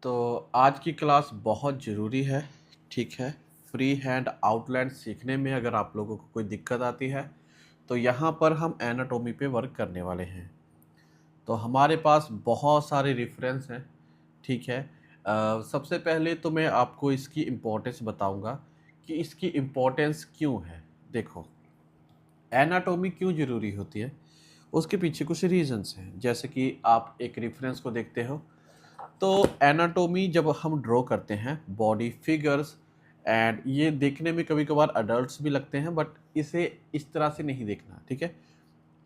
तो आज की क्लास बहुत ज़रूरी है, ठीक है। फ्री हैंड आउटलाइन सीखने में अगर आप लोगों को कोई दिक्कत आती है तो यहाँ पर हम एनाटॉमी पे वर्क करने वाले हैं। तो हमारे पास बहुत सारे रेफरेंस हैं, ठीक है। सबसे पहले तो मैं आपको इसकी इम्पोर्टेंस बताऊंगा कि इसकी इम्पोर्टेंस क्यों है। देखो, एनाटॉमी क्यों ज़रूरी होती है, उसके पीछे कुछ रीजंस हैं। जैसे कि आप एक रेफरेंस को देखते हो तो एनाटोमी जब हम ड्रॉ करते हैं बॉडी फिगर्स, एंड ये देखने में कभी कभार अडल्ट्स भी लगते हैं, बट इसे इस तरह से नहीं देखना, ठीक है।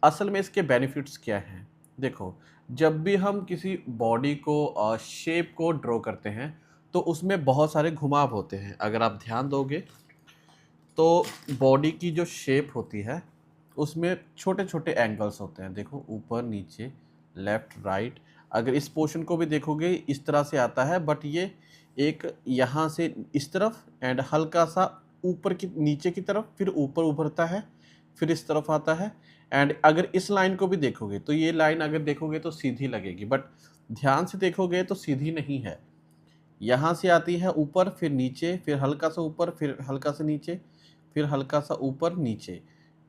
असल में इसके बेनिफिट्स क्या हैं। देखो, जब भी हम किसी बॉडी को शेप को ड्रॉ करते हैं तो उसमें बहुत सारे घुमाव होते हैं। अगर आप ध्यान दोगे तो बॉडी की जो शेप होती है उसमें छोटे छोटे एंगल्स होते हैं। देखो, ऊपर नीचे, लेफ्ट राइट। अगर इस पोर्शन को भी देखोगे इस तरह से आता है, बट ये एक यहाँ से इस तरफ एंड हल्का सा ऊपर की नीचे की तरफ, फिर ऊपर उभरता है, फिर इस तरफ आता है। एंड अगर इस लाइन को भी देखोगे तो ये लाइन अगर देखोगे तो सीधी लगेगी, बट ध्यान से देखोगे तो सीधी नहीं है। यहाँ से आती है ऊपर, फिर नीचे, फिर हल्का सा ऊपर, फिर हल्का सा नीचे, फिर हल्का सा ऊपर नीचे,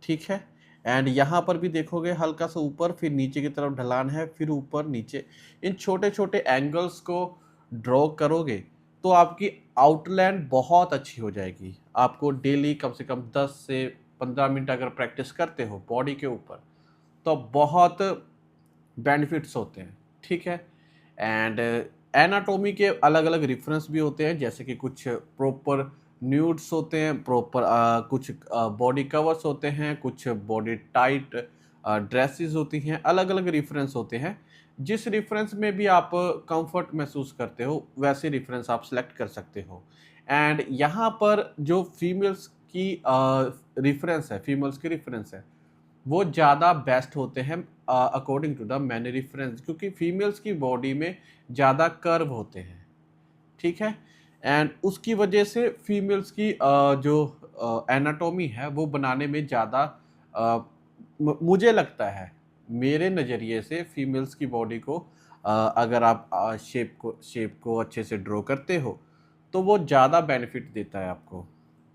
ठीक है। एंड यहाँ पर भी देखोगे हल्का सा ऊपर, फिर नीचे की तरफ ढलान है, फिर ऊपर नीचे। इन छोटे छोटे एंगल्स को ड्रॉ करोगे तो आपकी आउटलाइन बहुत अच्छी हो जाएगी। आपको डेली कम से कम 10 से 15 मिनट अगर प्रैक्टिस करते हो बॉडी के ऊपर तो बहुत बेनिफिट्स होते हैं, ठीक है। एंड एनाटॉमी के अलग अलग रेफरेंस भी होते हैं, जैसे कि कुछ प्रॉपर न्यूड्स होते हैं, प्रॉपर कुछ बॉडी कवर्स होते हैं, कुछ बॉडी टाइट ड्रेसेस होती हैं। अलग अलग रेफरेंस होते हैं। जिस रेफरेंस में भी आप कंफर्ट महसूस करते हो वैसे रेफरेंस आप सेलेक्ट कर सकते हो। एंड यहाँ पर जो फीमेल्स की रेफरेंस है, फीमेल्स की रेफरेंस है, वो ज़्यादा बेस्ट होते हैं अकॉर्डिंग टू द मैंने रेफरेंस, क्योंकि फीमेल्स की बॉडी में ज़्यादा कर्व होते हैं, ठीक है। एंड उसकी वजह से फीमेल्स की जो एनाटॉमी है वो बनाने में ज़्यादा मुझे लगता है, मेरे नज़रिए से फीमेल्स की बॉडी को अगर आप शेप को अच्छे से ड्रॉ करते हो तो वो ज़्यादा बेनिफिट देता है आपको।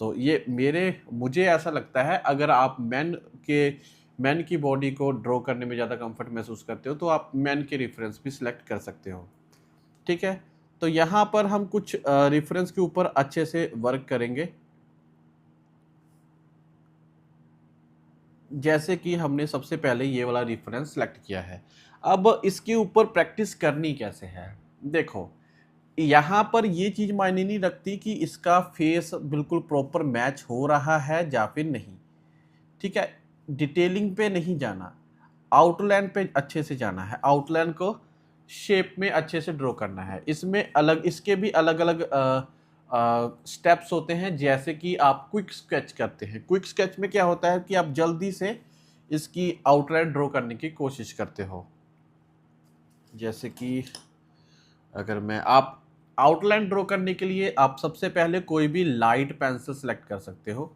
तो ये मुझे ऐसा लगता है, अगर आप मैन की बॉडी को ड्रॉ करने में ज़्यादा कंफर्ट महसूस करते हो तो आप मैन के रेफरेंस भी सिलेक्ट कर सकते हो, ठीक है। तो यहाँ पर हम कुछ रेफरेंस के ऊपर अच्छे से वर्क करेंगे। जैसे कि हमने सबसे पहले ये वाला रेफरेंस सेलेक्ट किया है, अब इसके ऊपर प्रैक्टिस करनी कैसे है। देखो, यहाँ पर ये चीज़ मायने नहीं रखती कि इसका फेस बिल्कुल प्रॉपर मैच हो रहा है या फिर नहीं, ठीक है। डिटेलिंग पे नहीं जाना, आउटलाइन पे अच्छे से जाना है। आउटलाइन को शेप में अच्छे से ड्रॉ करना है। इसके भी अलग अलग स्टेप्स होते हैं। जैसे कि आप क्विक स्केच करते हैं, क्विक स्केच में क्या होता है कि आप जल्दी से इसकी आउटलाइन ड्रॉ करने की कोशिश करते हो। जैसे कि अगर मैं आप आउटलाइन ड्रॉ करने के लिए आप सबसे पहले कोई भी लाइट पेंसिल सेलेक्ट कर सकते हो।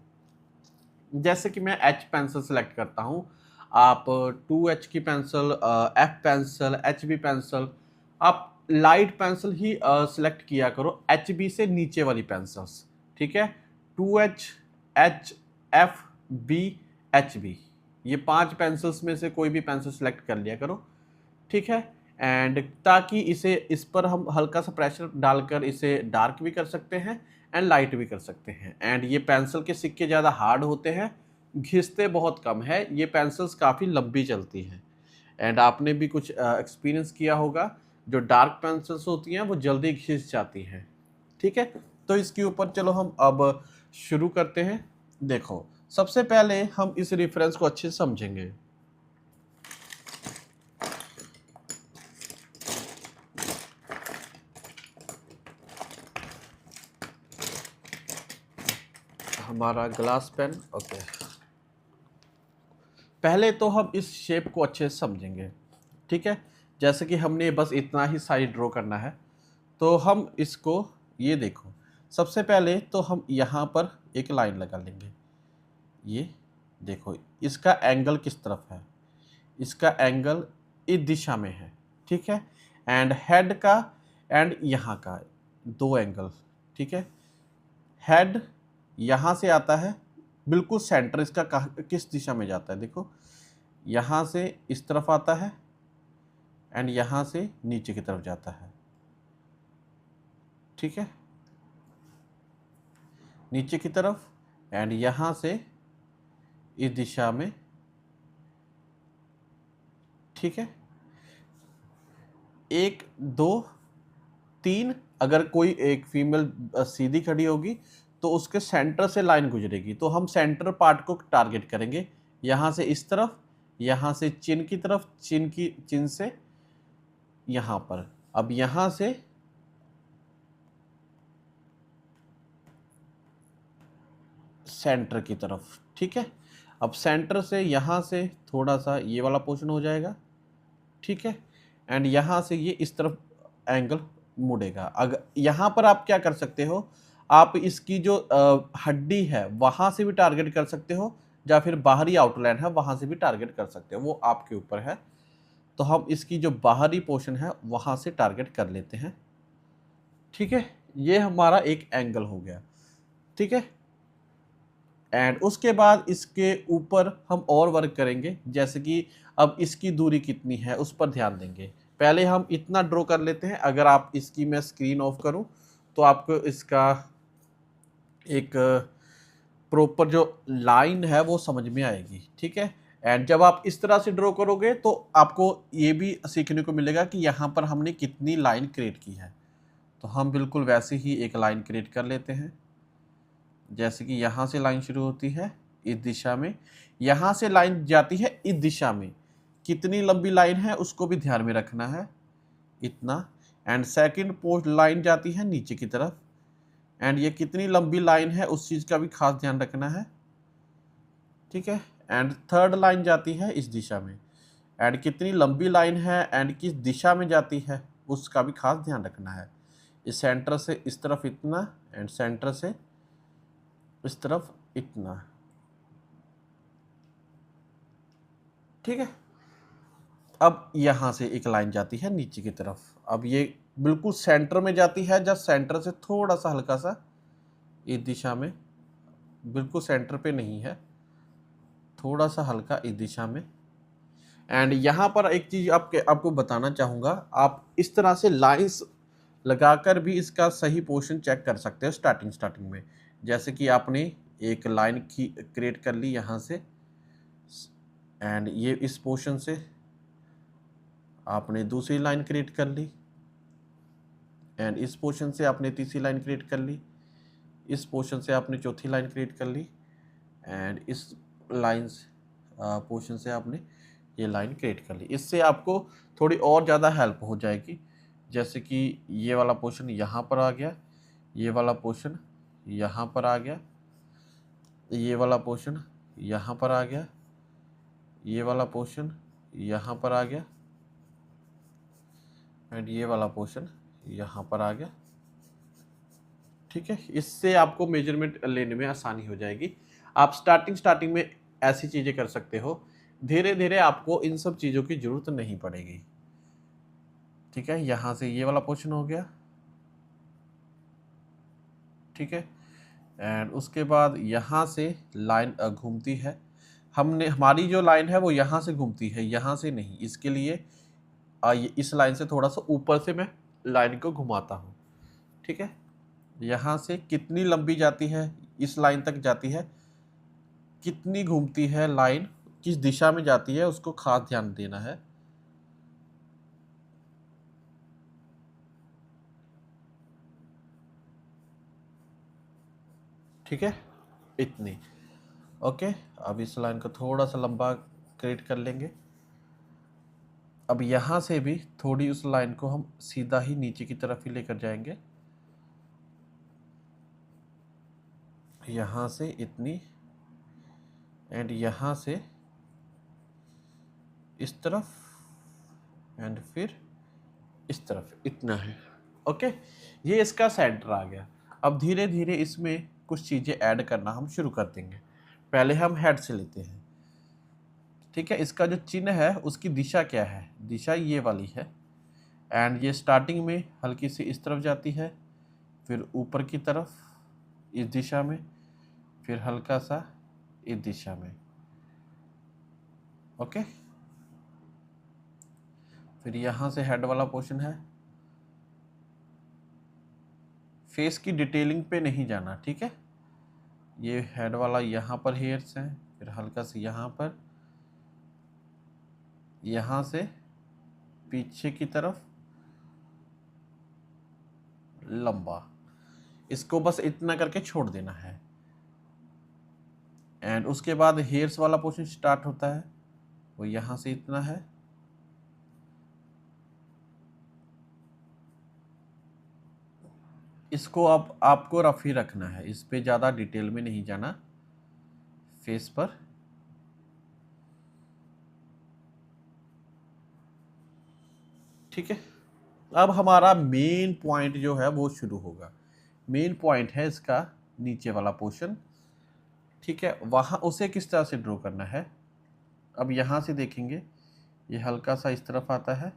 जैसे कि मैं एच पेंसिल सेलेक्ट करता हूँ। आप 2H की pencil, F pencil, H B pencil, आप लाइट पेंसिल ही सेलेक्ट किया करो, एच बी से नीचे वाली पेंसिल्स, ठीक है। 2H, H, F, B, H B, ये 5 पेंसिल्स में से कोई भी पेंसिल सेलेक्ट कर लिया करो, ठीक है। एंड ताकि इस पर हम हल्का सा प्रेशर डालकर इसे डार्क भी कर सकते हैं एंड लाइट भी कर सकते हैं। एंड ये पेंसिल के सिक्के ज़्यादा हार्ड होते हैं, घिसते बहुत कम है, ये पेंसिल्स काफ़ी लंबी चलती हैं। एंड आपने भी कुछ एक्सपीरियंस किया होगा, जो डार्क पेंसिल्स होती हैं वो जल्दी घिस जाती हैं, ठीक है। तो इसके ऊपर चलो हम अब शुरू करते हैं। देखो, सबसे पहले हम इस रेफरेंस को अच्छे से समझेंगे। हमारा ग्लास पेन, ओके। पहले तो हम इस शेप को अच्छे से समझेंगे, ठीक है। जैसे कि हमने बस इतना ही साइड ड्रॉ करना है, तो हम इसको, ये देखो, सबसे पहले तो हम यहाँ पर एक लाइन लगा लेंगे। ये देखो, इसका एंगल किस तरफ है, इसका एंगल इस दिशा में है, ठीक है। एंड हेड का एंड यहाँ का 2 एंगल, ठीक है। हेड यहाँ से आता है, बिल्कुल सेंटर इसका किस दिशा में जाता है, देखो यहाँ से इस तरफ आता है एंड यहाँ से नीचे की तरफ जाता है, ठीक है, नीचे की तरफ, एंड यहाँ से इस दिशा में, ठीक है। 1 2 3, अगर कोई एक फीमेल सीधी खड़ी होगी तो उसके सेंटर से लाइन गुजरेगी, तो हम सेंटर पार्ट को टारगेट करेंगे, यहाँ से इस तरफ, यहाँ से चिन की तरफ, चिन से यहाँ पर, अब यहाँ से सेंटर की तरफ, ठीक है। अब सेंटर से यहाँ से थोड़ा सा ये वाला पोर्शन हो जाएगा, ठीक है, एंड यहाँ से ये इस तरफ एंगल मुड़ेगा। अगर यहाँ पर आप क्या कर सकते हो, आप इसकी जो हड्डी है वहाँ से भी टारगेट कर सकते हो, या फिर बाहरी आउटलाइन है वहाँ से भी टारगेट कर सकते हो, वो आपके ऊपर है। तो हम इसकी जो बाहरी पोर्शन है वहाँ से टारगेट कर लेते हैं, ठीक है। ये हमारा एक एंगल हो गया, ठीक है। एंड उसके बाद इसके ऊपर हम और वर्क करेंगे, जैसे कि अब इसकी दूरी कितनी है उस पर ध्यान देंगे। पहले हम इतना ड्रॉ कर लेते हैं, अगर आप इसकी मैं स्क्रीन ऑफ करूं तो आपको इसका एक प्रॉपर जो लाइन है वो समझ में आएगी, ठीक है। एंड जब आप इस तरह से ड्रॉ करोगे तो आपको ये भी सीखने को मिलेगा कि यहाँ पर हमने कितनी लाइन क्रिएट की है। तो हम बिल्कुल वैसे ही एक लाइन क्रिएट कर लेते हैं, जैसे कि यहाँ से लाइन शुरू होती है इस दिशा में, यहाँ से लाइन जाती है इस दिशा में, कितनी लंबी लाइन है उसको भी ध्यान में रखना है, इतना। एंड सेकंड पोस्ट लाइन जाती है नीचे की तरफ, एंड ये कितनी लंबी लाइन है उस चीज़ का भी खास ध्यान रखना है, ठीक है। एंड थर्ड लाइन जाती है इस दिशा में, एंड कितनी लंबी लाइन है एंड किस दिशा में जाती है उसका भी खास ध्यान रखना है। इस सेंटर से इस तरफ इतना, एंड सेंटर से इस तरफ इतना, ठीक है। अब यहाँ से एक लाइन जाती है नीचे की तरफ, अब ये बिल्कुल सेंटर में जाती है, जब सेंटर से थोड़ा सा हल्का सा इस दिशा में, बिल्कुल सेंटर पे नहीं है, थोड़ा सा हल्का इस दिशा में। एंड यहाँ पर एक चीज़ आपको बताना चाहूँगा, आप इस तरह से लाइंस लगाकर भी इसका सही पोर्शन चेक कर सकते हो स्टार्टिंग में। जैसे कि आपने एक लाइन की क्रिएट कर ली यहाँ से, एंड ये इस पोर्शन से आपने दूसरी लाइन क्रिएट कर ली, एंड इस पोर्शन से आपने तीसरी लाइन क्रिएट कर ली, इस पोर्शन से आपने चौथी लाइन क्रिएट कर ली, एंड इस लाइंस पोर्शन से आपने ये लाइन क्रिएट कर ली। इससे आपको थोड़ी और ज़्यादा हेल्प हो जाएगी। जैसे कि ये वाला पोर्शन यहाँ पर आ गया, ये वाला पोर्शन यहाँ पर आ गया, ये वाला पोर्शन यहाँ पर आ गया, ये वाला पोर्शन यहाँ पर आ गया, एंड ये वाला पोर्शन यहाँ पर आ गया, ठीक है। इससे आपको मेजरमेंट लेने में आसानी हो जाएगी। आप स्टार्टिंग में ऐसी चीज़ें कर सकते हो, धीरे धीरे आपको इन सब चीज़ों की ज़रूरत नहीं पड़ेगी, ठीक है। यहाँ से ये वाला पोर्शन हो गया, ठीक है। एंड उसके बाद यहाँ से लाइन घूमती है, हमारी जो लाइन है वो यहाँ से घूमती है, यहाँ से नहीं। इसके लिए इस लाइन से थोड़ा सा ऊपर से मैं लाइन को घुमाता हूँ, ठीक है। यहाँ से कितनी लंबी जाती है, इस लाइन तक जाती है, कितनी घूमती है लाइन, किस दिशा में जाती है उसको खास ध्यान देना है, ठीक है, इतनी। ओके, अब इस लाइन को थोड़ा सा लंबा क्रिएट कर लेंगे। अब यहाँ से भी थोड़ी उस लाइन को हम सीधा ही नीचे की तरफ ही लेकर जाएंगे, यहाँ से इतनी, एंड यहाँ से इस तरफ, एंड फिर इस तरफ, इतना है। ओके, ये इसका सेंटर आ गया। अब धीरे धीरे इसमें कुछ चीज़ें ऐड करना हम शुरू कर देंगे। पहले हम हेड से लेते हैं, ठीक है। इसका जो चिन्ह है उसकी दिशा क्या है, दिशा ये वाली है, एंड ये स्टार्टिंग में हल्की सी इस तरफ जाती है, फिर ऊपर की तरफ इस दिशा में, फिर हल्का सा इस दिशा में। ओके, फिर यहाँ से हेड वाला पोर्शन है। फेस की डिटेलिंग पे नहीं जाना, ठीक है। ये हेड वाला यहाँ पर हेयर्स हैं, फिर हल्का से यहाँ पर, यहाँ से पीछे की तरफ लंबा, इसको बस इतना करके छोड़ देना है। एंड उसके बाद हेयर्स वाला पोर्शन स्टार्ट होता है, वो यहाँ से इतना है, इसको अब आपको रफ ही रखना है, इस पे ज़्यादा डिटेल में नहीं जाना फेस पर। ठीक है, अब हमारा मेन पॉइंट जो है वो शुरू होगा। मेन पॉइंट है इसका नीचे वाला पोर्शन, ठीक है। वहाँ उसे किस तरह से ड्रॉ करना है, अब यहाँ से देखेंगे ये हल्का सा इस तरफ आता है,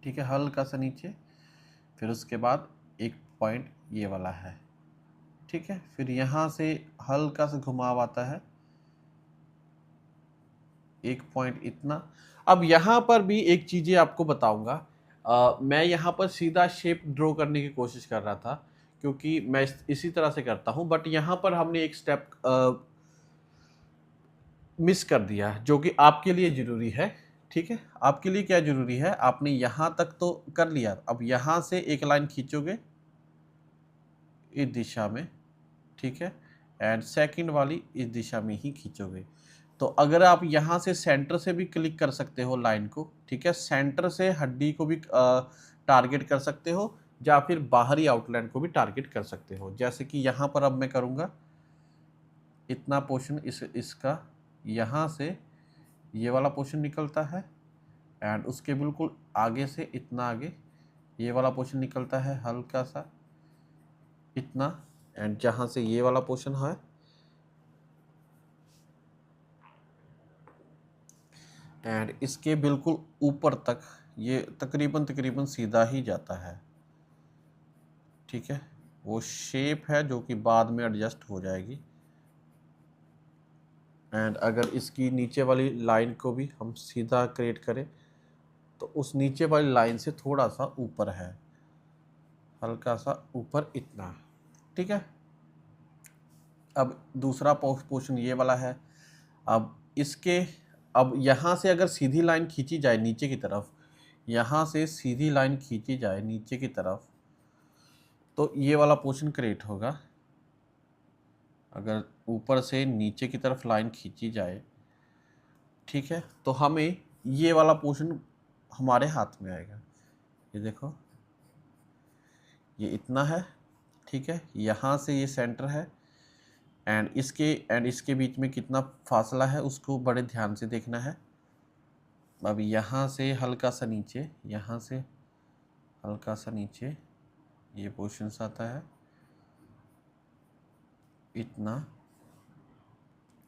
ठीक है, हल्का सा नीचे, फिर उसके बाद एक पॉइंट ये वाला है, ठीक है, फिर यहाँ से हल्का सा घुमाव आता है, एक पॉइंट इतना। अब यहाँ पर भी एक चीज़ें आपको बताऊंगा, मैं यहाँ पर सीधा शेप ड्रॉ करने की कोशिश कर रहा था क्योंकि मैं इसी तरह से करता हूँ, बट यहाँ पर हमने एक स्टेप मिस कर दिया जो कि आपके लिए ज़रूरी है, ठीक है। आपके लिए क्या ज़रूरी है, आपने यहाँ तक तो कर लिया, अब यहाँ से एक लाइन खींचोगे इस दिशा में, ठीक है, एंड सेकंड वाली इस दिशा में ही खींचोगे। तो अगर आप यहाँ से सेंटर से भी क्लिक कर सकते हो लाइन को, ठीक है, सेंटर से हड्डी को भी टारगेट कर सकते हो, या फिर बाहरी आउटलाइन को भी टारगेट कर सकते हो। जैसे कि यहाँ पर अब मैं करूँगा इतना पोर्शन, इसका यहाँ से ये वाला पोर्शन निकलता है, एंड उसके बिल्कुल आगे से इतना आगे ये वाला पोर्शन निकलता है हल्का सा इतना, एंड जहाँ से ये वाला पोर्शन है एंड इसके बिल्कुल ऊपर तक ये तकरीबन सीधा ही जाता है, ठीक है। वो शेप है जो कि बाद में एडजस्ट हो जाएगी। एंड अगर इसकी नीचे वाली लाइन को भी हम सीधा क्रिएट करें तो उस नीचे वाली लाइन से थोड़ा सा ऊपर है, हल्का सा ऊपर इतना, ठीक है। अब दूसरा पोर्शन ये वाला है। अब यहाँ से अगर सीधी लाइन खींची जाए नीचे की तरफ, यहाँ से सीधी लाइन खींची जाए नीचे की तरफ तो ये वाला पोर्शन क्रिएट होगा। अगर ऊपर से नीचे की तरफ लाइन खींची जाए, ठीक है, तो हमें ये वाला पोर्शन हमारे हाथ में आएगा। ये देखो ये इतना है, ठीक है, यहाँ से ये सेंटर है, एंड इसके बीच में कितना फासला है उसको बड़े ध्यान से देखना है। अब यहाँ से हल्का सा नीचे, यहाँ से हल्का सा नीचे ये पोर्शन आता है इतना,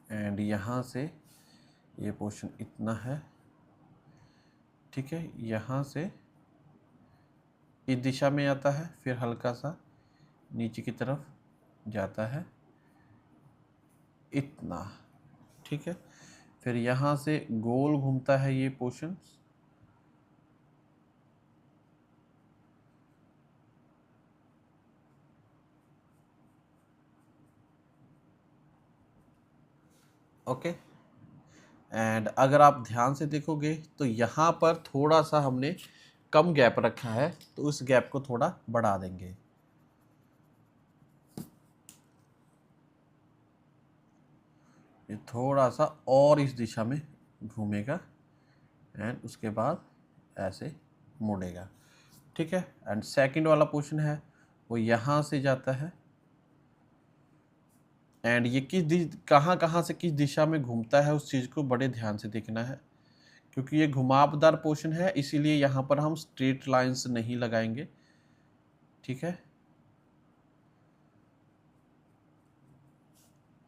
एंड यहाँ से ये पोर्शन इतना है, ठीक है, यहाँ से इस दिशा में आता है, फिर हल्का सा नीचे की तरफ जाता है इतना, ठीक है, फिर यहाँ से गोल घूमता है ये पोर्शन, ओके। एंड अगर आप ध्यान से देखोगे तो यहाँ पर थोड़ा सा हमने कम गैप रखा है, तो उस गैप को थोड़ा बढ़ा देंगे। ये थोड़ा सा और इस दिशा में घूमेगा एंड उसके बाद ऐसे मुड़ेगा, ठीक है। एंड सेकंड वाला पोर्शन है वो यहाँ से जाता है, एंड ये कहाँ से किस दिशा में घूमता है उस चीज़ को बड़े ध्यान से देखना है, क्योंकि ये घुमावदार पोर्शन है, इसीलिए यहाँ पर हम स्ट्रेट लाइंस नहीं लगाएंगे, ठीक है।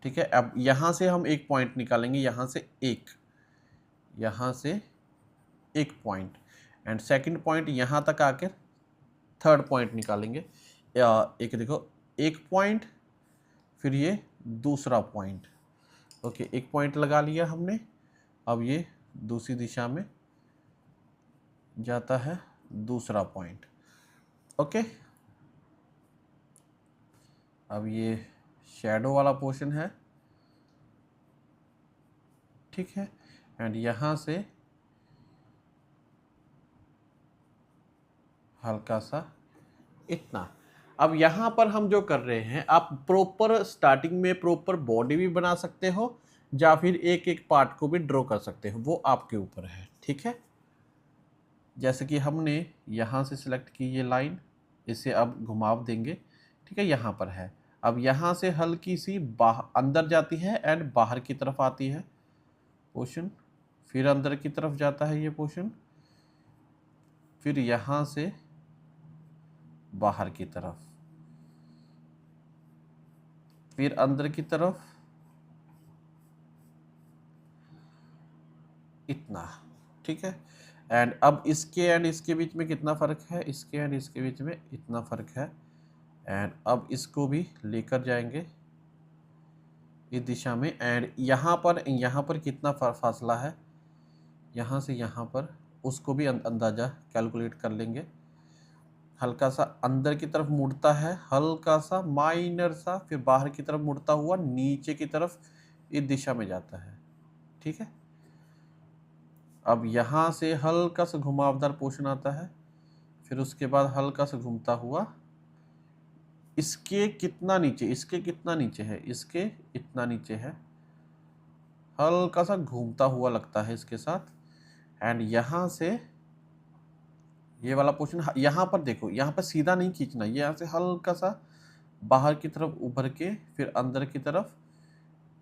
ठीक है, अब यहाँ से हम एक पॉइंट निकालेंगे, यहाँ से एक पॉइंट, एंड सेकंड पॉइंट यहाँ तक आकर थर्ड पॉइंट निकालेंगे। एक देखो, एक पॉइंट, फिर ये दूसरा पॉइंट। ओके, एक पॉइंट लगा लिया हमने। अब ये दूसरी दिशा में जाता है दूसरा पॉइंट। ओके, अब ये शैडो वाला पोर्शन है, ठीक है। एंड यहाँ से हल्का सा इतना। अब यहाँ पर हम जो कर रहे हैं, आप प्रॉपर स्टार्टिंग में प्रॉपर बॉडी भी बना सकते हो या फिर एक एक पार्ट को भी ड्रॉ कर सकते हो, वो आपके ऊपर है, ठीक है। जैसे कि हमने यहाँ से सिलेक्ट की ये लाइन, इसे अब घुमाव देंगे, ठीक है, यहाँ पर है। अब यहाँ से हल्की सी अंदर जाती है एंड बाहर की तरफ आती है पोर्शन, फिर अंदर की तरफ जाता है ये पोर्शन, फिर यहाँ से बाहर की तरफ, फिर अंदर की तरफ, इतना, ठीक है। एंड अब इसके एंड इसके बीच में कितना फ़र्क है, इसके एंड इसके बीच में इतना फ़र्क है। एंड अब इसको भी लेकर जाएंगे इस दिशा में। एंड यहाँ पर कितना फासला है यहाँ से यहाँ पर, उसको भी अंदाज़ा कैलकुलेट कर लेंगे। हल्का सा अंदर की तरफ मुड़ता है, हल्का सा माइनर सा, फिर बाहर की तरफ मुड़ता हुआ नीचे की तरफ इस दिशा में जाता है, ठीक है। अब यहाँ से हल्का सा घुमावदार पोर्शन आता है, फिर उसके बाद हल्का सा घूमता हुआ इसके कितना नीचे, इसके कितना नीचे है, इसके इतना नीचे है, हल्का सा घूमता हुआ लगता है इसके साथ। एंड यहाँ से ये वाला पोर्शन, यहाँ पर देखो, यहाँ पर सीधा नहीं खींचना, ये यहाँ से हल्का सा बाहर की तरफ उभर के फिर अंदर की तरफ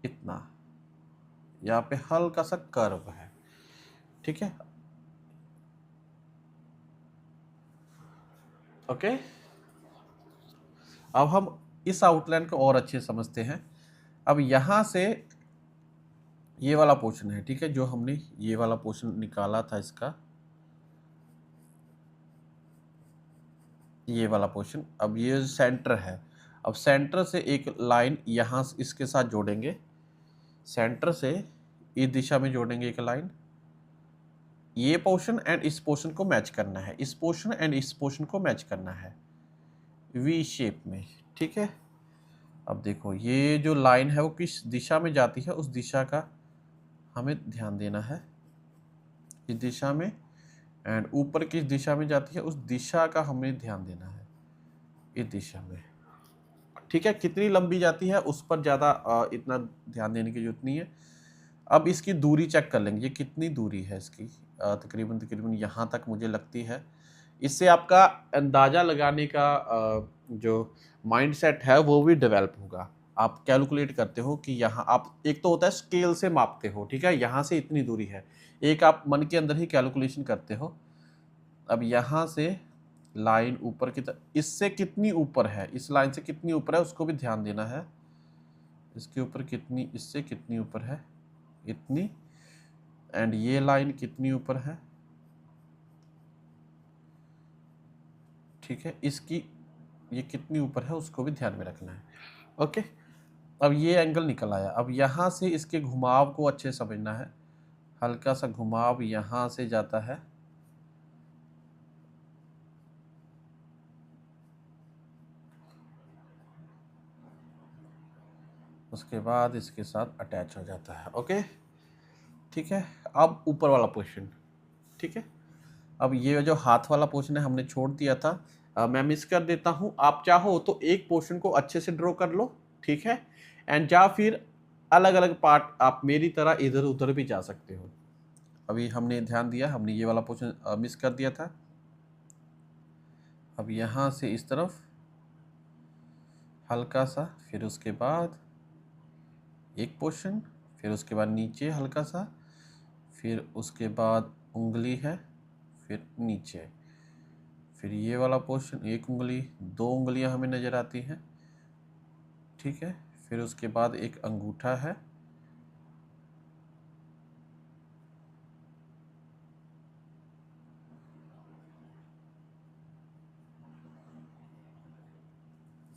इतना, यहाँ पे हल्का सा कर्व है, ठीक है। ओके, अब हम इस आउटलाइन को और अच्छे समझते हैं। अब यहाँ से ये वाला पोर्शन है, ठीक है, जो हमने ये वाला पोर्शन निकाला था इसका, ये वाला पोर्शन, अब ये सेंटर है। अब सेंटर से एक लाइन यहाँ इसके साथ जोड़ेंगे, सेंटर से इस दिशा में जोड़ेंगे एक लाइन, ये पोर्शन एंड इस पोर्शन को मैच करना है, इस पोर्शन एंड इस पोर्शन को मैच करना है वी शेप में, ठीक है। अब देखो ये जो लाइन है वो किस दिशा में जाती है, उस दिशा का हमें ध्यान देना है, इस दिशा में। एंड ऊपर किस दिशा में जाती है, उस दिशा का हमें ध्यान देना है, इस दिशा में, ठीक है। कितनी लंबी जाती है उस पर ज़्यादा इतना ध्यान देने की जरूरत नहीं है। अब इसकी दूरी चेक कर लेंगे, ये कितनी दूरी है इसकी, तकरीबन यहाँ तक मुझे लगती है। इससे आपका अंदाज़ा लगाने का जो माइंडसेट है वो भी डेवलप होगा। आप कैलकुलेट करते हो कि यहाँ आप, एक तो होता है स्केल से मापते हो, ठीक है, यहाँ से इतनी दूरी है, एक आप मन के अंदर ही कैलकुलेशन करते हो। अब यहाँ से लाइन ऊपर की तरफ, इससे कितनी ऊपर है, इस लाइन से कितनी ऊपर है उसको भी ध्यान देना है, इसके ऊपर कितनी, इससे कितनी ऊपर है, इतनी। एंड ये लाइन कितनी ऊपर है, ठीक है, इसकी ये कितनी ऊपर है उसको भी ध्यान में रखना है। ओके, अब ये एंगल निकल आया। अब यहाँ से इसके घुमाव को अच्छे से समझना है, हल्का सा घुमाव यहाँ से जाता है, उसके बाद इसके साथ अटैच हो जाता है। ओके, ठीक है। अब ऊपर वाला पोर्शन, ठीक है। अब ये जो हाथ वाला पोर्शन है हमने छोड़ दिया था, मैं मिस कर देता हूँ। आप चाहो तो एक पोर्शन को अच्छे से ड्रॉ कर लो, ठीक है, एंड या फिर अलग अलग पार्ट आप मेरी तरह इधर उधर भी जा सकते हो। अभी हमने ध्यान दिया, हमने ये वाला पोर्शन मिस कर दिया था। अब यहाँ से इस तरफ हल्का सा, फिर उसके बाद एक पोर्शन, फिर उसके बाद नीचे हल्का सा, फिर उसके बाद उंगली है, फिर नीचे, फिर ये वाला पोर्शन, एक उंगली, दो उंगलियां हमें नज़र आती हैं, ठीक है, फिर उसके बाद एक अंगूठा है,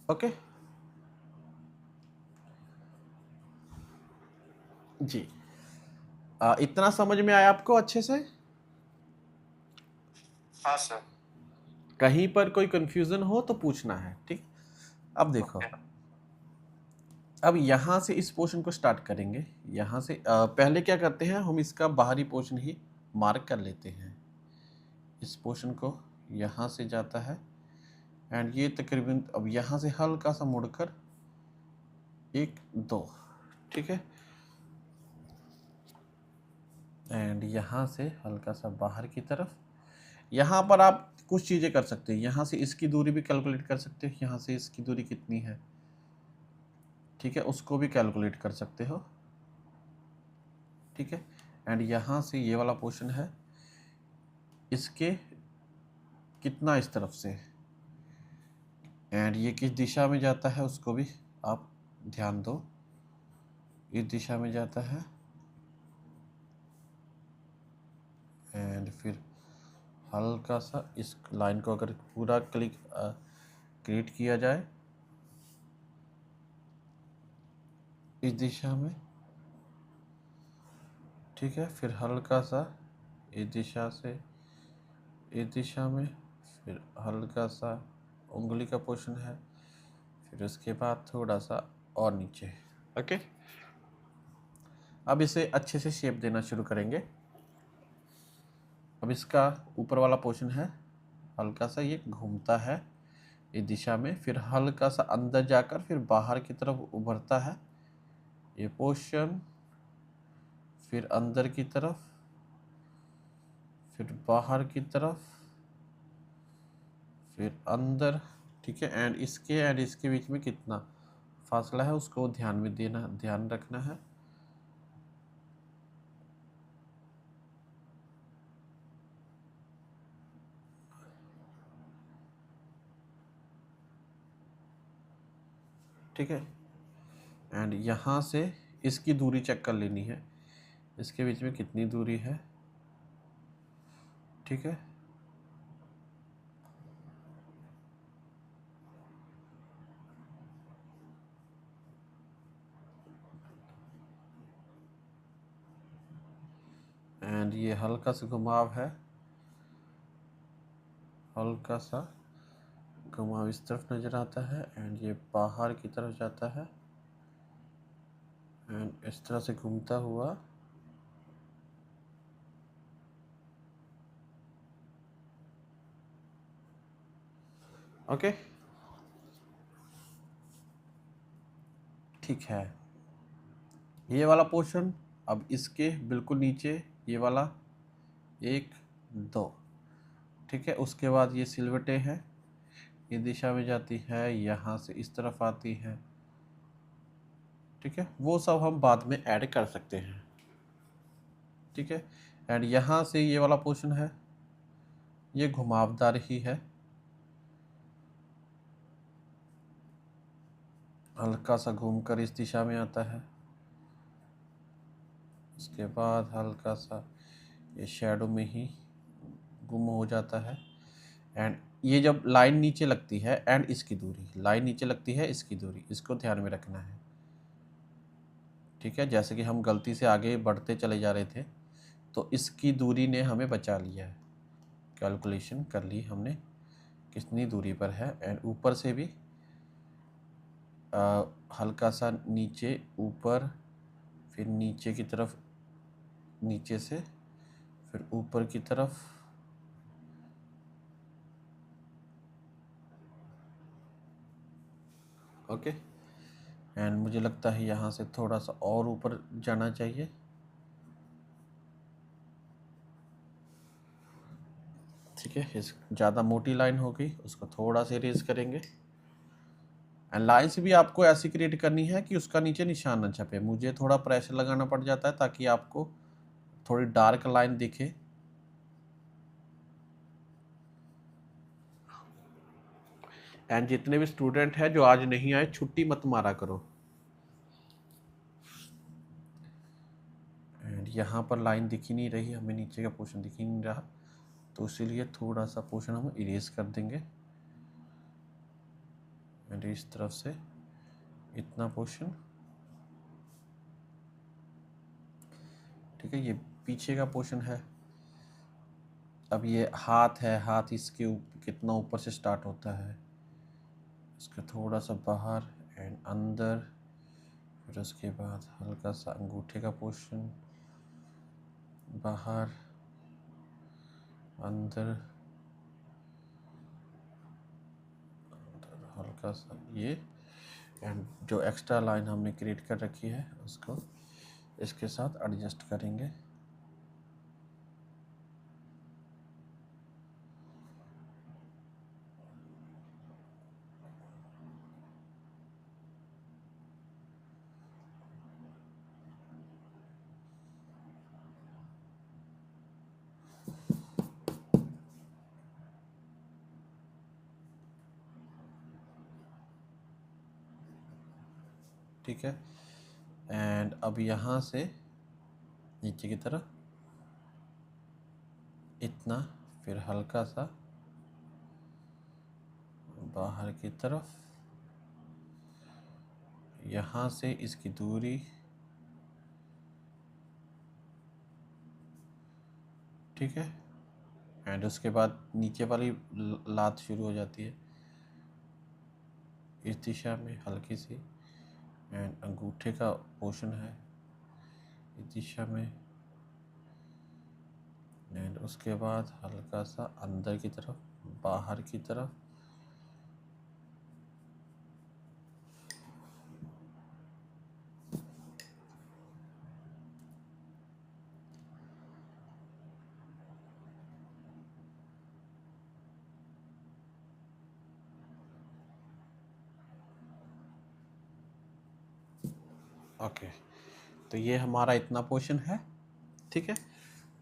ओके जी। इतना समझ में आया आपको अच्छे से? हाँ सर। कहीं पर कोई कंफ्यूजन हो तो पूछना है, ठीक। अब देखो, ओके। अब यहाँ से इस पोर्शन को स्टार्ट करेंगे। यहाँ से पहले क्या करते हैं, हम इसका बाहरी पोर्शन ही मार्क कर लेते हैं। इस पोर्शन को यहाँ से जाता है एंड ये तकरीबन अब यहाँ से हल्का सा मुड़कर 1 2, ठीक है। एंड यहाँ से हल्का सा बाहर की तरफ। यहाँ पर आप कुछ चीज़ें कर सकते हैं, यहाँ से इसकी दूरी भी कैलकुलेट कर सकते हैं, यहाँ से इसकी दूरी कितनी है, ठीक है, उसको भी कैलकुलेट कर सकते हो, ठीक है। एंड यहाँ से ये वाला पोर्शन है, इसके कितना इस तरफ से, एंड ये किस दिशा में जाता है उसको भी आप ध्यान दो, इस दिशा में जाता है। एंड फिर हल्का सा इस लाइन को अगर पूरा क्रिएट किया जाए इस दिशा में, ठीक है, फिर हल्का सा इस दिशा से इस दिशा में, फिर हल्का सा उंगली का पोर्शन है, फिर उसके बाद थोड़ा सा और नीचे। ओके, अब इसे अच्छे से शेप देना शुरू करेंगे। अब इसका ऊपर वाला पोर्शन है, हल्का सा ये घूमता है इस दिशा में, फिर हल्का सा अंदर जाकर फिर बाहर की तरफ उभरता है ये पोर्शन, फिर अंदर की तरफ, फिर बाहर की तरफ, फिर अंदर, ठीक है। एंड इसके बीच में कितना फासला है उसको ध्यान रखना है। ठीक है, एंड यहाँ से इसकी दूरी चेक कर लेनी है, इसके बीच में कितनी दूरी है, ठीक है। एंड ये हल्का सा घुमाव है, हल्का सा घुमाव इस तरफ नज़र आता है एंड ये बाहर की तरफ जाता है एंड इस तरह से घूमता हुआ ओके, ठीक है। ये वाला पोर्शन अब इसके बिल्कुल नीचे ये वाला 1 2, ठीक है। उसके बाद ये सिलवटें हैं, ये दिशा में जाती है, यहाँ से इस तरफ आती है, ठीक है। वो सब हम बाद में ऐड कर सकते हैं, ठीक है। एंड यहाँ से ये वाला पोर्शन है, ये घुमावदार ही है, हल्का सा घूमकर इस दिशा में आता है, उसके बाद हल्का सा ये शैडो में ही गुम हो जाता है। एंड ये जब लाइन नीचे लगती है एंड इसकी दूरी, लाइन नीचे लगती है इसकी दूरी, इसको ध्यान में रखना है, ठीक है। जैसे कि हम गलती से आगे बढ़ते चले जा रहे थे तो इसकी दूरी ने हमें बचा लिया है, कैलकुलेशन कर ली हमने कितनी दूरी पर है। एंड ऊपर से भी हल्का सा नीचे ऊपर, फिर नीचे की तरफ, नीचे से फिर ऊपर की तरफ, ओके। एंड मुझे लगता है यहाँ से थोड़ा सा और ऊपर जाना चाहिए, ठीक है। इस ज़्यादा मोटी लाइन हो गई, उसको थोड़ा सा इरेज करेंगे। एंड लाइन्स भी आपको ऐसी क्रिएट करनी है कि उसका नीचे निशान न छपे, मुझे थोड़ा प्रेशर लगाना पड़ जाता है ताकि आपको थोड़ी डार्क लाइन दिखे। एंड जितने भी स्टूडेंट हैं जो आज नहीं आए, छुट्टी मत मारा करो। एंड यहाँ पर लाइन दिख ही नहीं रही, हमें नीचे का पोर्शन दिख ही नहीं रहा, तो इसीलिए थोड़ा सा पोर्शन हम इरेज कर देंगे। एंड इस तरफ से इतना पोर्शन, ठीक है। ये पीछे का पोर्शन है। अब ये हाथ है, हाथ इसके कितना ऊपर से स्टार्ट होता है, इसका थोड़ा सा बाहर एंड अंदर, फिर उसके बाद हल्का सा अंगूठे का पोर्शन बाहर अंदर, हल्का सा ये, एंड जो एक्स्ट्रा लाइन हमने क्रिएट कर रखी है उसको इसके साथ एडजस्ट करेंगे। ठीक है। एंड अब यहाँ से नीचे की तरफ इतना, फिर हल्का सा बाहर की तरफ, यहाँ से इसकी दूरी, ठीक है। एंड उसके बाद नीचे वाली लात शुरू हो जाती है इस दिशा में हल्की सी, एंड अंगूठे का पोर्शन है इस दिशा में, एंड उसके बाद हल्का सा अंदर की तरफ, बाहर की तरफ, ओके। तो ये हमारा इतना पोर्शन है, ठीक है।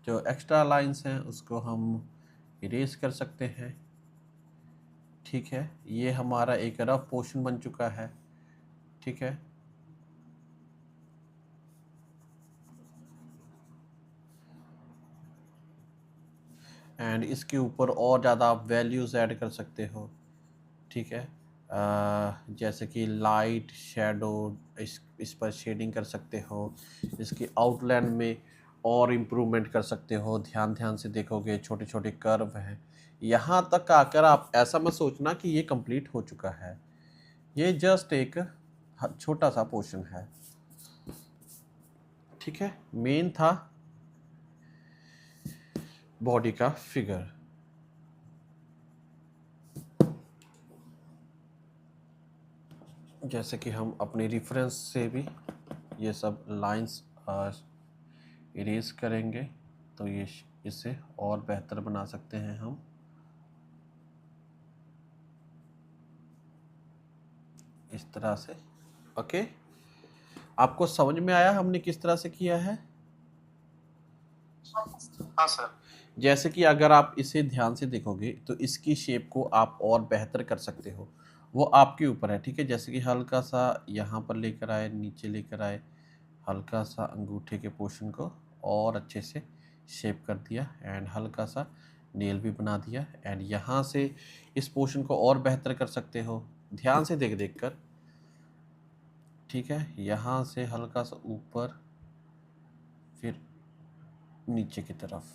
जो एक्स्ट्रा लाइंस हैं उसको हम इरेज कर सकते हैं, ठीक है। ये हमारा एक रफ पोर्शन बन चुका है, ठीक है। एंड इसके ऊपर और ज़्यादा आप वैल्यूज़ ऐड कर सकते हो, ठीक है। जैसे कि लाइट शैडो, इस पर शेडिंग कर सकते हो, इसकी आउटलाइन में और इम्प्रूवमेंट कर सकते हो। ध्यान ध्यान से देखोगे छोटे छोटे कर्व हैं। यहाँ तक आकर आप ऐसा मत सोचना कि ये कंप्लीट हो चुका है, ये जस्ट एक छोटा सा पोर्शन है, ठीक है। मेन था बॉडी का फिगर। जैसे कि हम अपने रेफरेंस से भी ये सब लाइंस इरेज करेंगे तो ये इसे और बेहतर बना सकते हैं हम। इस तरह से, ओके। आपको समझ में आया हमने किस तरह से किया है? हाँ सर। जैसे कि अगर आप इसे ध्यान से देखोगे तो इसकी शेप को आप और बेहतर कर सकते हो, वो आपके ऊपर है, ठीक है। जैसे कि हल्का सा यहाँ पर लेकर आए, नीचे लेकर आए, हल्का सा अंगूठे के पोर्शन को और अच्छे से शेप कर दिया, एंड हल्का सा नेल भी बना दिया। एंड यहाँ से इस पोर्शन को और बेहतर कर सकते हो, ध्यान से देख देख कर, ठीक है। यहाँ से हल्का सा ऊपर, फिर नीचे की तरफ,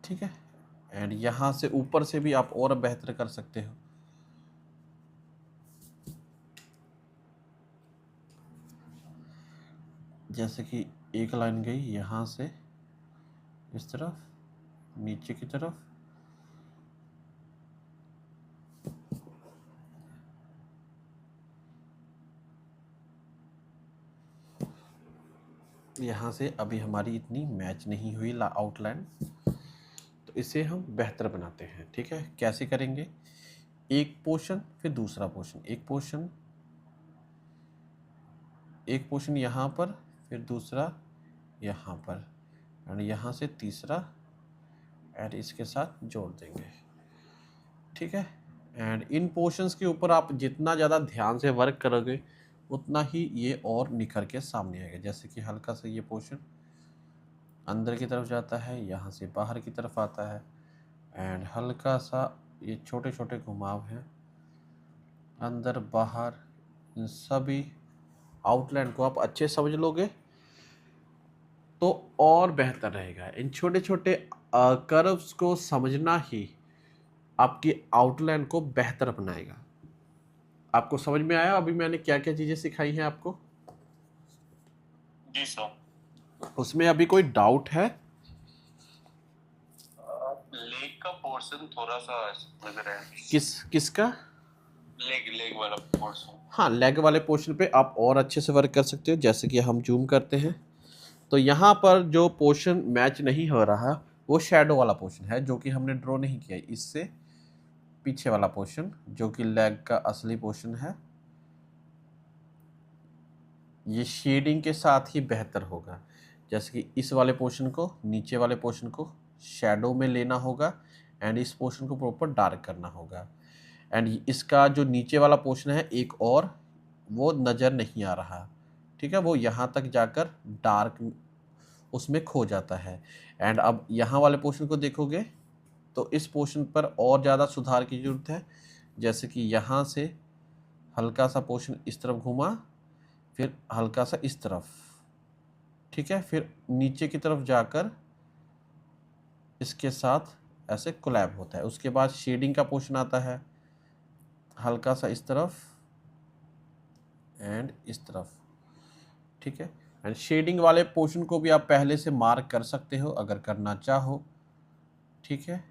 ठीक है। एंड यहाँ से ऊपर से भी आप और बेहतर कर सकते हो। जैसे कि एक लाइन गई यहाँ से इस तरफ, नीचे की तरफ, यहाँ से अभी हमारी इतनी मैच नहीं हुई आउटलाइन, तो इसे हम बेहतर बनाते हैं, ठीक है। कैसे करेंगे? एक पोर्शन फिर दूसरा पोर्शन, एक पोर्शन यहाँ पर, फिर दूसरा यहाँ पर, एंड यहाँ से तीसरा, एंड इसके साथ जोड़ देंगे, ठीक है। एंड इन पोर्शंस के ऊपर आप जितना ज़्यादा ध्यान से वर्क करोगे उतना ही ये और निखर के सामने आएगा। जैसे कि हल्का सा ये पोर्शन अंदर की तरफ जाता है, यहाँ से बाहर की तरफ आता है, एंड हल्का सा ये छोटे छोटे घुमाव हैं अंदर बाहर, इन सभी आउटलाइन को आप अच्छे समझ लोगे तो और बेहतर रहेगा। इन छोटे छोटे कर्व्स को समझना ही आपकी आउटलाइन को बेहतर बनाएगा। आपको समझ में आया अभी मैंने क्या क्या चीजें सिखाई हैं आपको? जी सर। उसमें अभी कोई डाउट है? लेग का पोर्शन थोड़ा सा लग रहा है। किसका? लेग वाला पोर्शन। हाँ, लेग वाले पोर्शन पे आप और अच्छे से वर्क कर सकते हो। जैसे कि हम जूम करते हैं तो यहाँ पर जो पोर्शन मैच नहीं हो रहा वो शैडो वाला पोर्शन है, जो कि हमने ड्रॉ नहीं किया। इससे पीछे वाला पोर्शन जो कि लेग का असली पोर्शन है, ये शेडिंग के साथ ही बेहतर होगा। जैसे कि इस वाले पोर्शन को, नीचे वाले पोर्शन को शैडो में लेना होगा एंड इस पोर्शन को प्रॉपर डार्क करना होगा। एंड इसका जो नीचे वाला पोर्शन है एक और वो नज़र नहीं आ रहा, ठीक है, वो यहाँ तक जाकर डार्क उसमें खो जाता है। एंड अब यहाँ वाले पोर्शन को देखोगे तो इस पोर्शन पर और ज़्यादा सुधार की ज़रूरत है। जैसे कि यहाँ से हल्का सा पोर्शन इस तरफ घुमा, फिर हल्का सा इस तरफ, ठीक है, फिर नीचे की तरफ जाकर इसके साथ ऐसे कोलैब होता है। उसके बाद शेडिंग का पोर्शन आता है, हल्का सा इस तरफ एंड इस तरफ, ठीक है। एंड शेडिंग वाले पोर्शन को भी आप पहले से मार्क कर सकते हो अगर करना चाहो, ठीक है,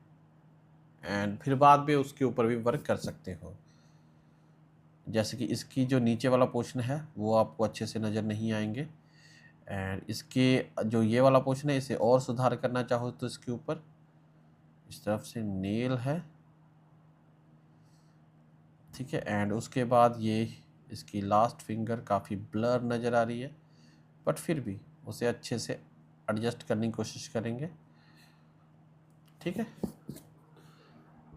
एंड फिर बाद में उसके ऊपर भी वर्क कर सकते हो। जैसे कि इसकी जो नीचे वाला पोर्शन है वो आपको अच्छे से नज़र नहीं आएंगे। एंड इसके जो ये वाला पोर्शन है इसे और सुधार करना चाहो तो इसके ऊपर इस तरफ से नेल है, ठीक है। एंड उसके बाद ये इसकी लास्ट फिंगर काफ़ी ब्लर नज़र आ रही है, बट फिर भी उसे अच्छे से एडजस्ट करने की कोशिश करेंगे, ठीक है।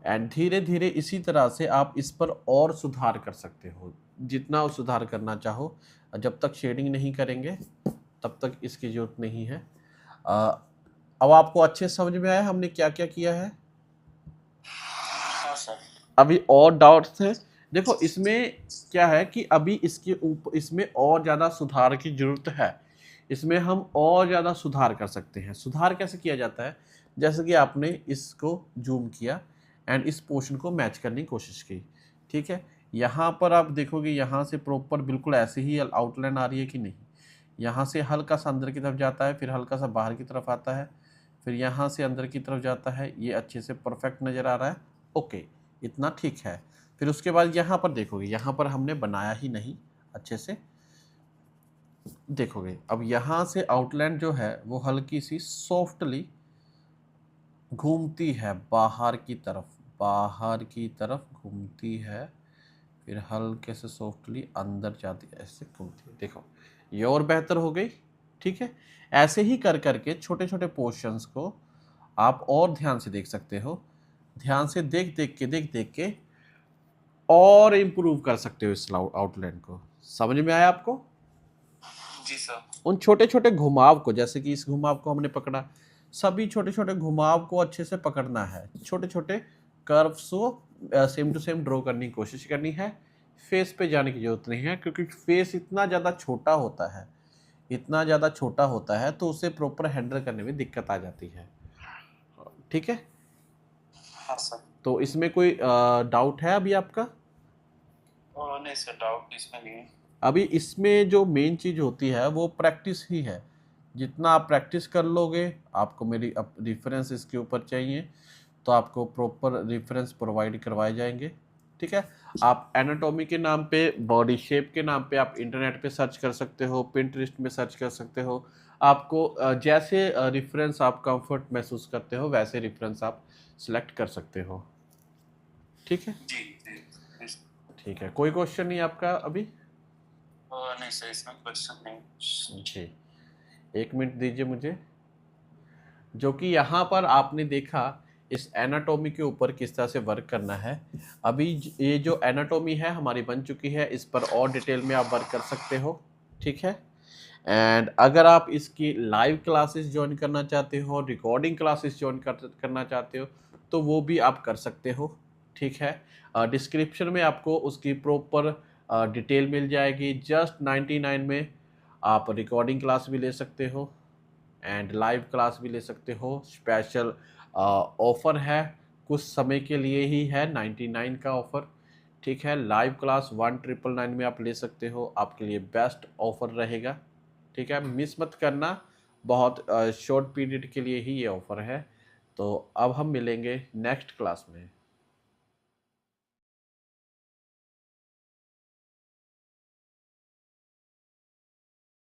एंड धीरे धीरे इसी तरह से आप इस पर और सुधार कर सकते हो, जितना सुधार करना चाहो। जब तक शेडिंग नहीं करेंगे तब तक इसकी ज़रूरत नहीं है। अब आपको अच्छे समझ में आया हमने क्या क्या किया है? हाँ सर। अभी और डाउट्स हैं? देखो इसमें क्या है कि अभी इसके ऊपर इसमें और ज़्यादा सुधार की ज़रूरत है। इसमें हम और ज़्यादा सुधार कर सकते हैं। सुधार कैसे किया जाता है? जैसे कि आपने इसको जूम किया एंड इस पोर्शन को मैच करने की कोशिश की, ठीक है। यहाँ पर आप देखोगे यहाँ से प्रॉपर बिल्कुल ऐसे ही आउटलाइन आ रही है कि नहीं। यहाँ से हल्का सा अंदर की तरफ जाता है, फिर हल्का सा बाहर की तरफ आता है, फिर यहाँ से अंदर की तरफ जाता है। ये अच्छे से परफेक्ट नज़र आ रहा है, ओके, इतना ठीक है। फिर उसके बाद यहाँ पर देखोगे, यहाँ पर हमने बनाया ही नहीं अच्छे से, देखोगे अब यहाँ से आउटलाइन जो है वो हल्की सी सॉफ्टली घूमती है बाहर की तरफ, बाहर की तरफ घूमती है, फिर हल्के से सॉफ्टली अंदर जाती है, ऐसे घूमती है। देखो ये और बेहतर हो गई, ठीक है। ऐसे ही कर करके छोटे छोटे पोर्शंस को आप और ध्यान से देख सकते हो। ध्यान से देख देख के और इम्प्रूव कर सकते हो इस आउटलाइन को। समझ में आया आपको? जी सर। उन छोटे छोटे घुमाव को, जैसे कि इस घुमाव को हमने पकड़ा, सभी छोटे छोटे घुमाव को अच्छे से पकड़ना है। छोटे छोटे कर्व्स को सेम टू सेम ड्रॉ करने की कोशिश करनी है। फेस पे जाने की जरूरत नहीं है, क्योंकि फेस इतना ज़्यादा छोटा होता है, इतना ज़्यादा छोटा होता है तो उसे प्रॉपर हैंडल करने में दिक्कत आ जाती है, ठीक है। हाँ सर। तो इसमें कोई डाउट है अभी आपका? नहीं सर, डाउट इसमें नहीं है। अभी इसमें जो मेन चीज़ होती है वो प्रैक्टिस ही है। जितना आप प्रैक्टिस कर लोगे, आपको मेरी रेफरेंस इसके ऊपर चाहिए तो आपको प्रॉपर रेफरेंस प्रोवाइड करवाए जाएंगे, ठीक है। आप एनाटॉमी के नाम पे, बॉडी शेप के नाम पे आप इंटरनेट पे सर्च कर सकते हो, पिंटरेस्ट में सर्च कर सकते हो। आपको जैसे रेफरेंस आप कंफर्ट महसूस करते हो वैसे रेफरेंस आप सिलेक्ट कर सकते हो, ठीक है। जी जी। ठीक है, कोई क्वेश्चन नहीं आपका अभी? नहीं सर, इसमें क्वेश्चन नहीं। जी, एक मिनट दीजिए मुझे। जो कि यहाँ पर आपने देखा इस एनाटॉमी के ऊपर किस तरह से वर्क करना है। अभी ये जो एनाटॉमी है हमारी बन चुकी है, इस पर और डिटेल में आप वर्क कर सकते हो, ठीक है। एंड अगर आप इसकी लाइव क्लासेस ज्वाइन करना चाहते हो, रिकॉर्डिंग क्लासेस ज्वाइन करना चाहते हो तो वो भी आप कर सकते हो, ठीक है। डिस्क्रिप्शन में आपको उसकी प्रॉपर डिटेल मिल जाएगी। जस्ट 99 में आप रिकॉर्डिंग क्लास भी ले सकते हो एंड लाइव क्लास भी ले सकते हो। स्पेशल ऑफ़र है, कुछ समय के लिए ही है, 99 का ऑफ़र, ठीक है। लाइव क्लास 1999 में आप ले सकते हो, आपके लिए बेस्ट ऑफ़र रहेगा, ठीक है। मिस मत करना, बहुत शॉर्ट पीरियड के लिए ही ये ऑफ़र है। तो अब हम मिलेंगे नेक्स्ट क्लास में।